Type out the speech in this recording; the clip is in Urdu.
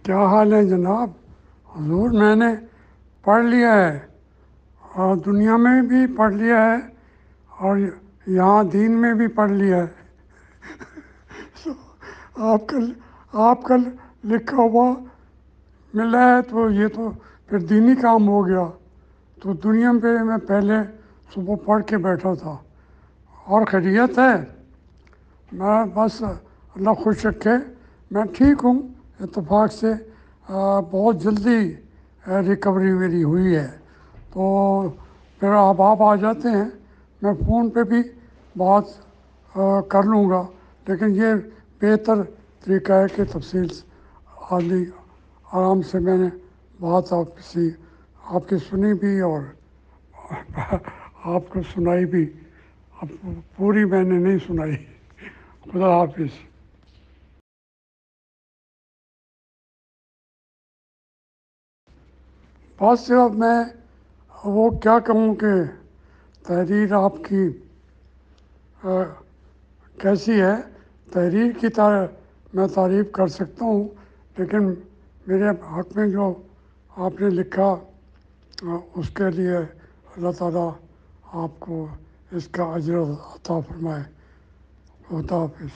کیا حال ہے جناب؟ حضور میں نے پڑھ لیا ہے، اور دنیا میں بھی پڑھ لیا ہے، اور یہاں دین میں بھی پڑھ لیا ہے۔ آپ کا لکھا ہوا ملا ہے تو یہ تو پھر دینی کام ہو گیا۔ تو دنیا پہ میں پہلے صبح پڑھ کے بیٹھا تھا۔ اور خیریت ہے؟ میں بس اللہ خوش رکھے میں ٹھیک ہوں۔ اتفاق سے بہت جلدی ریکوری میری ہوئی ہے، تو پھر آپ آ جاتے ہیں، میں فون پہ بھی بات کر لوں گا، لیکن یہ بہتر طریقہ ہے کہ تفصیل عالی آرام سے میں نے بات آپ کی سنی بھی اور آپ کو سنائی بھی۔ اب پوری میں نے نہیں سنائی۔ خدا حافظ۔ بس اب میں وہ کیا کہوں کہ تحریر آپ کی کیسی ہے؟ تحریر کی میں تعریف کر سکتا ہوں، لیکن میرے حق میں جو آپ نے لکھا اس کے لیے اللہ تعالیٰ آپ کو اس کا اجر عطا فرمائے۔ خدا حافظ۔